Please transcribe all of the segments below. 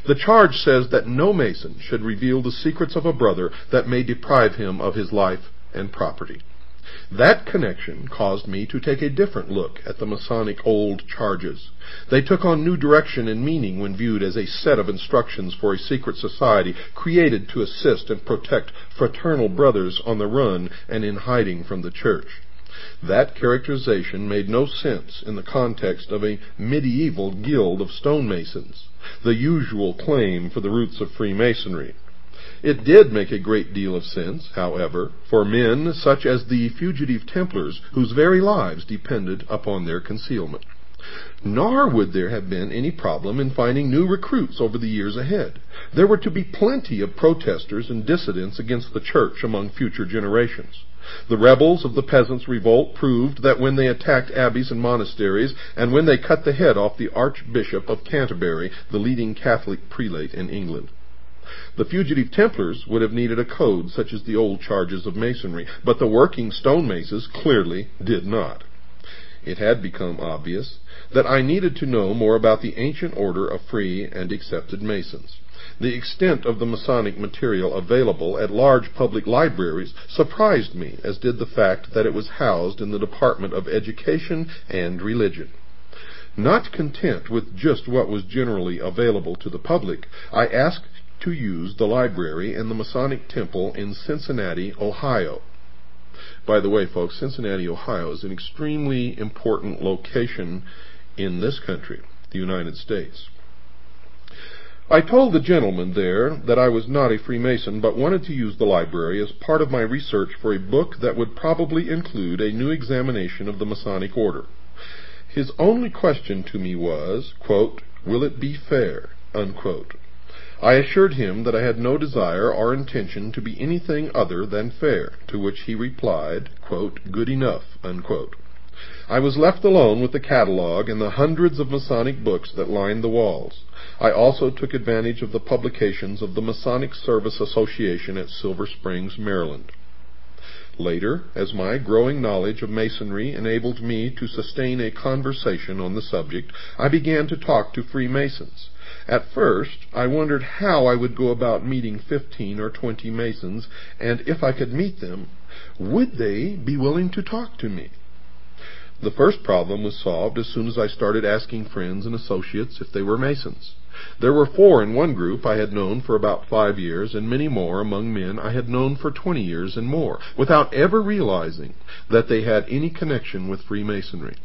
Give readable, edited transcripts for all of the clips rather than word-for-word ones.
The charge says that no Mason should reveal the secrets of a brother that may deprive him of his life and property. That connection caused me to take a different look at the Masonic old charges. They took on new direction and meaning when viewed as a set of instructions for a secret society created to assist and protect fraternal brothers on the run and in hiding from the church. That characterization made no sense in the context of a medieval guild of stonemasons, the usual claim for the roots of Freemasonry. It did make a great deal of sense, however, for men such as the fugitive Templars, whose very lives depended upon their concealment. Nor would there have been any problem in finding new recruits over the years ahead. There were to be plenty of protesters and dissidents against the church among future generations. The rebels of the peasants' revolt proved that when they attacked abbeys and monasteries, and when they cut the head off the Archbishop of Canterbury, the leading Catholic prelate in England. The fugitive Templars would have needed a code such as the old charges of Masonry, but the working stonemason clearly did not. It had become obvious that I needed to know more about the ancient order of free and accepted Masons. The extent of the Masonic material available at large public libraries surprised me, as did the fact that it was housed in the Department of Education and Religion. Not content with just what was generally available to the public, I asked to use the library in the Masonic Temple in Cincinnati, Ohio. By the way, folks, Cincinnati, Ohio is an extremely important location in this country, the United States. I told the gentleman there that I was not a Freemason, but wanted to use the library as part of my research for a book that would probably include a new examination of the Masonic order. His only question to me was, quote, "Will it be fair?" unquote. I assured him that I had no desire or intention to be anything other than fair, to which he replied, quote, "Good enough," unquote. I was left alone with the catalog and the hundreds of Masonic books that lined the walls. I also took advantage of the publications of the Masonic Service Association at Silver Springs, Maryland. Later, as my growing knowledge of Masonry enabled me to sustain a conversation on the subject, I began to talk to Freemasons. At first, I wondered how I would go about meeting 15 or 20 Masons, and if I could meet them, would they be willing to talk to me? The first problem was solved as soon as I started asking friends and associates if they were Masons. There were 4 in one group I had known for about 5 years, and many more among men I had known for 20 years and more, without ever realizing that they had any connection with Freemasonry.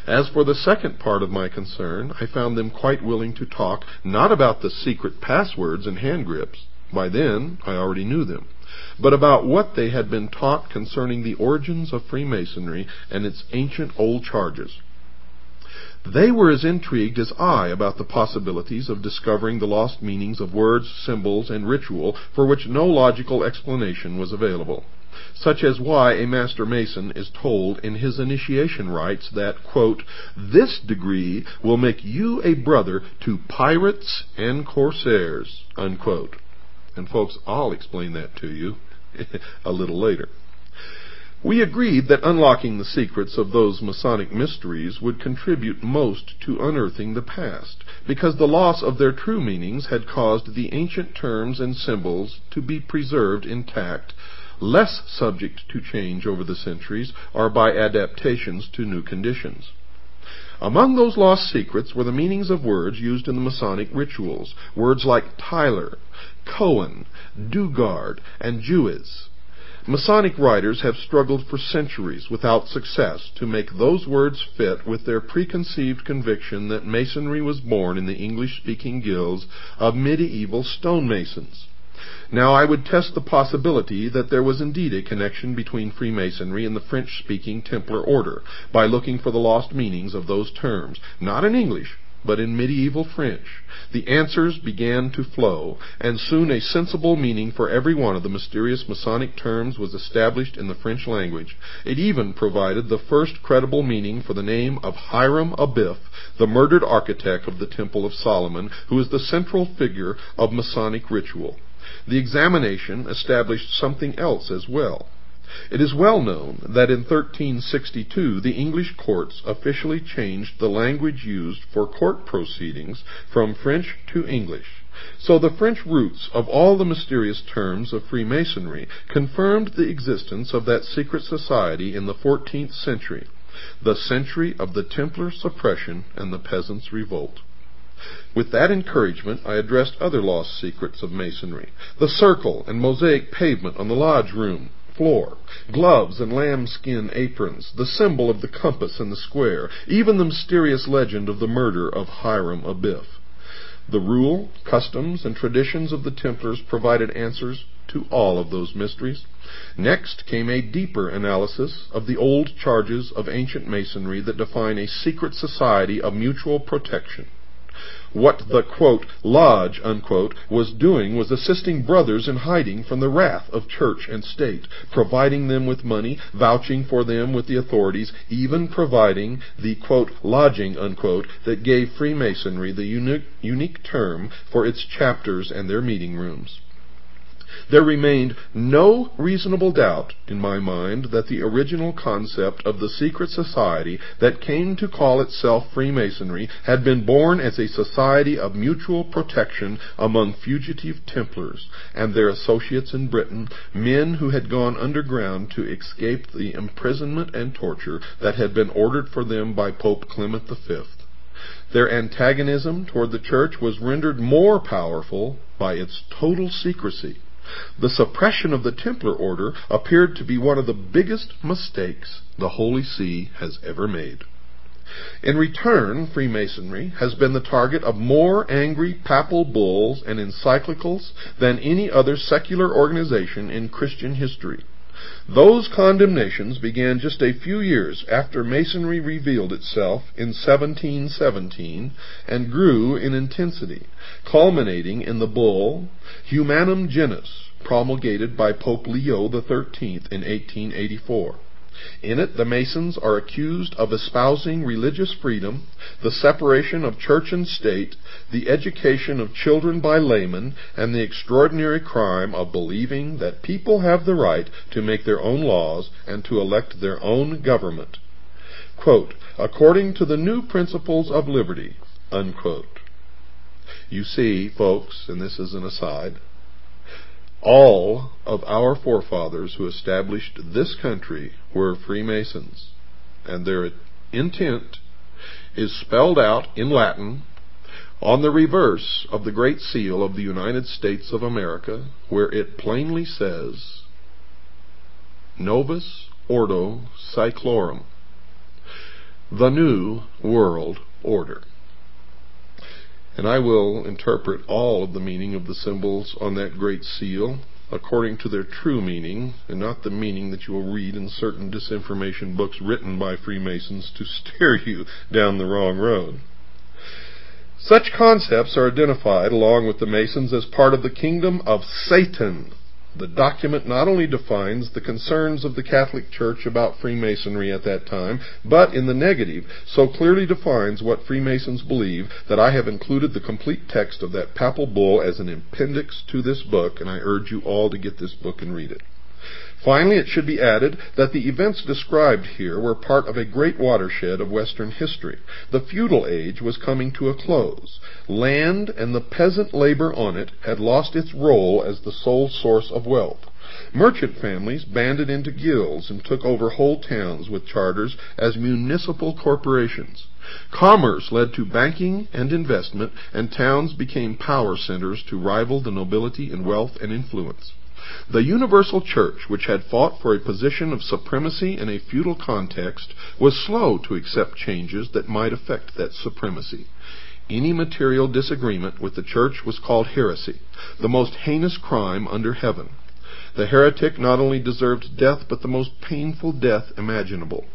As for the second part of my concern, I found them quite willing to talk, not about the secret passwords and hand grips, by then I already knew them, but about what they had been taught concerning the origins of Freemasonry and its ancient old charges. They were as intrigued as I about the possibilities of discovering the lost meanings of words, symbols, and ritual for which no logical explanation was available, such as why a Master Mason is told in his initiation rites that, quote, "This degree will make you a brother to pirates and corsairs," unquote. And folks, I'll explain that to you a little later. We agreed that unlocking the secrets of those Masonic mysteries would contribute most to unearthing the past, because the loss of their true meanings had caused the ancient terms and symbols to be preserved intact, less subject to change over the centuries or by adaptations to new conditions. Among those lost secrets were the meanings of words used in the Masonic rituals, words like Tyler, Cohen, Dugard, and Jewess. Masonic writers have struggled for centuries without success to make those words fit with their preconceived conviction that Masonry was born in the English-speaking guilds of medieval stonemasons. Now, I would test the possibility that there was indeed a connection between Freemasonry and the French-speaking Templar order by looking for the lost meanings of those terms, not in English, but in medieval French. The answers began to flow, and soon a sensible meaning for every one of the mysterious Masonic terms was established in the French language. It even provided the first credible meaning for the name of Hiram Abiff, the murdered architect of the Temple of Solomon, who is the central figure of Masonic ritual. The examination established something else as well. It is well known that in 1362 the English courts officially changed the language used for court proceedings from French to English, So the French roots of all the mysterious terms of Freemasonry confirmed the existence of that secret society in the 14th century, the century of the Templar suppression and the peasants' revolt. With that encouragement, I addressed other lost secrets of Masonry: the circle and mosaic pavement on the lodge room floor, gloves and lambskin aprons, the symbol of the compass and the square, even the mysterious legend of the murder of Hiram Abiff. The rule, customs, and traditions of the Templars provided answers to all of those mysteries. Next came a deeper analysis of the old charges of ancient Masonry that define a secret society of mutual protection. What the, quote, lodge, unquote, was doing was assisting brothers in hiding from the wrath of church and state, providing them with money, vouching for them with the authorities, even providing the, quote, lodging, unquote, that gave Freemasonry the unique term for its chapters and their meeting rooms. There remained no reasonable doubt in my mind that the original concept of the secret society that came to call itself Freemasonry had been born as a society of mutual protection among fugitive Templars and their associates in Britain, men who had gone underground to escape the imprisonment and torture that had been ordered for them by Pope Clement V. Their antagonism toward the Church was rendered more powerful by its total secrecy. The suppression of the Templar order appeared to be one of the biggest mistakes the Holy See has ever made. In return, Freemasonry has been the target of more angry papal bulls and encyclicals than any other secular organization in Christian history. Those condemnations began just a few years after Masonry revealed itself in 1717 and grew in intensity, culminating in the bull Humanum Genus, promulgated by Pope Leo XIII in 1884. In it, the Masons are accused of espousing religious freedom, the separation of church and state, the education of children by laymen, and the extraordinary crime of believing that people have the right to make their own laws and to elect their own government, quote, according to the new principles of liberty, unquote. You see, folks, and this is an aside, all of our forefathers who established this country were Freemasons, and their intent is spelled out in Latin on the reverse of the Great Seal of the United States of America, where it plainly says, Novus Ordo Seclorum, the New World Order. And I will interpret all of the meaning of the symbols on that great seal according to their true meaning, and not the meaning that you will read in certain disinformation books written by Freemasons to steer you down the wrong road. Such concepts are identified along with the Masons as part of the kingdom of Satan. The document not only defines the concerns of the Catholic Church about Freemasonry at that time, but in the negative, so clearly defines what Freemasons believe that I have included the complete text of that papal bull as an appendix to this book, and I urge you all to get this book and read it. Finally, it should be added that the events described here were part of a great watershed of Western history. The feudal age was coming to a close. Land and the peasant labor on it had lost its role as the sole source of wealth. Merchant families banded into guilds and took over whole towns with charters as municipal corporations. Commerce led to banking and investment, and towns became power centers to rival the nobility in wealth and influence. The universal church, which had fought for a position of supremacy in a feudal context, was slow to accept changes that might affect that supremacy. Any material disagreement with the church was called heresy, the most heinous crime under heaven. The heretic not only deserved death, but the most painful death imaginable.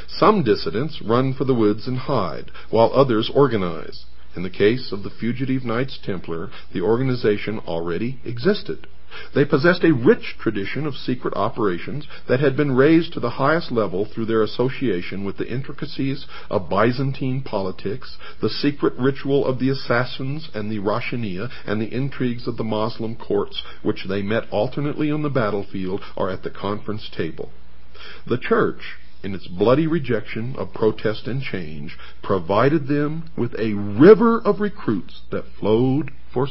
Some dissidents run for the woods and hide, while others organize. In the case of the fugitive Knights Templar, the organization already existed. They possessed a rich tradition of secret operations that had been raised to the highest level through their association with the intricacies of Byzantine politics, the secret ritual of the assassins and the Rashaniya, and the intrigues of the Moslem courts, which they met alternately on the battlefield or at the conference table. The Church, in its bloody rejection of protest and change, provided them with a river of recruits that flowed for